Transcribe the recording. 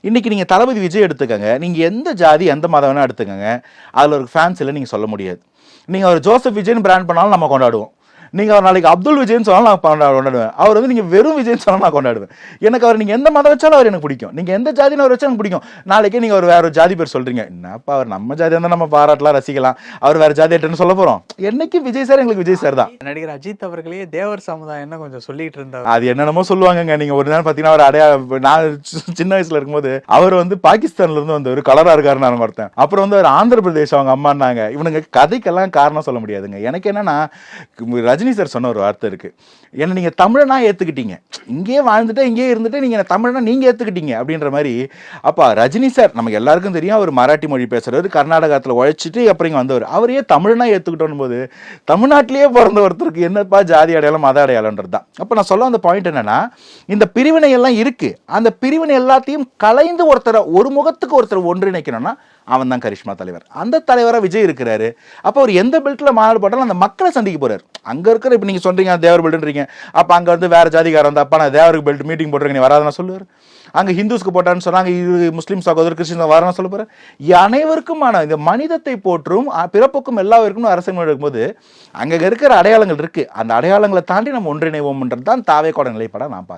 இன்னைக்கு நீங்கள் தளபதி விஜய் எடுத்துக்கங்க, நீங்கள் எந்த ஜாதி எந்த மதம் வேணால் எடுத்துக்கங்க, அதில் ஒரு ஃபேன்ஸ் இல்லை நீங்கள் சொல்ல முடியாது. நீங்கள் அவர் ஜோசப் விஜய்னு பிராண்ட் பண்ணாலும் நம்ம கொண்டாடுவோம். நீங்கள் அவர் நாளைக்கு அப்துல் விஜய்னு சொன்னாலும் நான் கொண்டாடுவேன். அவர் வந்து நீங்கள் வெறும் விஜய்னு சொன்னாலும் நான் கொண்டாடுவேன். எனக்கு அவர் நீங்கள் எந்த மதம் வச்சாலும் அவர் எனக்கு பிடிக்கும். நீங்கள் எந்த ஜாதின்னு அவர் வச்சா எனக்கு பிடிக்கும். நாளைக்கே நீங்கள் அவர் வேற ஒரு ஜாதி பேர் சொல்கிறீங்க, என்னப்பா அவர் நம்ம ஜாதியாக இருந்தால் நம்ம பாராட்டலாம் ரசிக்கலாம், அவர் வேறு ஜாதி ஆட்டுன்னு சொல்ல போகிறோம். என்னைக்கு விஜய் சார் எங்களுக்கு விஜய் சார் தான். நடிகர் அஜித் அவர்களே தேவர் சமுதாயம்னு கொஞ்சம் சொல்லிட்டு இருந்தார். அது என்னென்னமோ சொல்லுவாங்கங்க. நீங்கள் ஒரு நேரம் பார்த்தீங்கன்னா அவர் நான் சின்ன வயசில் இருக்கும்போது அவர் வந்து பாகிஸ்தான்லேருந்து வந்து ஒரு கலராக இருக்காருன்னு நான் பார்த்தேன். அப்புறம் வந்து அவர் ஆந்திர பிரதேஷ் அவங்க அம்மானாங்க. இவனுங்க கதைக்கெல்லாம் காரணம் சொல்ல முடியாதுங்க. எனக்கு என்னன்னா ரஜினி சார் சொன்ன ஒரு வார்த்தை இருக்கு, என்ன நீங்க தமிழனா ஏத்துக்கிட்டீங்க, இங்கேயே வாழ்ந்துட்டு இங்கேயே இருந்துட்டு நீங்க தமிழனா நீங்க ஏத்துக்கிட்டீங்க அப்படின்ற மாதிரி. அப்பா ரஜினி சார் நமக்கு எல்லாருக்கும் தெரியும், அவர் மராட்டி மொழி பேசுறவர், கர்நாடகத்தில் உழைச்சிட்டு அப்புறம் இங்கே வந்தவர். அவரையே தமிழனா ஏத்துக்கிட்டோம் போது தமிழ்நாட்டிலேயே பிறந்த ஒருத்தருக்கு என்னப்பா ஜாதி அடையாளம் மத அடையாளம்ன்றது தான். அப்போ நான் சொல்ல அந்த பாயிண்ட் என்னன்னா, இந்த பிரிவினை எல்லாம் இருக்கு, அந்த பிரிவினை எல்லாத்தையும் கலைந்து ஒருத்தரை ஒரு முகத்துக்கு ஒருத்தர் ஒன்றிணைக்கணும்னா அவன் தான் கரிஷ்மா தலைவர். அந்த தலைவராக விஜய் இருக்கிறாரு. அப்போ அவர் எந்த பெல்ட்டில் மாநாடு போட்டாலும் அந்த மக்களை சந்திக்க போறாரு. அங்கே இருக்கிற இப்போ நீங்கள் சொல்றீங்க தேவர் பெல்ட்ன்றீங்க, அப்போ அங்கே வந்து வேற ஜாதிகாரம் வந்து அப்பா நான் தேவருக்கு பெல்ட் மீட்டிங் போட்டுருங்க நீ வராதுன்னு சொல்லுவார். அங்கே ஹிந்துஸ்க்கு போட்டான்னு சொன்னாங்க, இது முஸ்லீம் சகோதரர் கிறிஸ்டின் வரணும் சொல்ல போகிறேன். அனைவருக்குமான இந்த மனிதத்தை போற்றும் பிறப்புக்கும் எல்லாருக்கும் அரசியல் இருக்கும்போது அங்கே இருக்கிற அடையாளங்கள் இருக்கு. அந்த அடையாளங்களை தாண்டி நம்ம ஒன்றிணைவோம்ன்றது தான் தாவேக்கோட நிலைப்பாடாக நான் பார்க்குறேன்.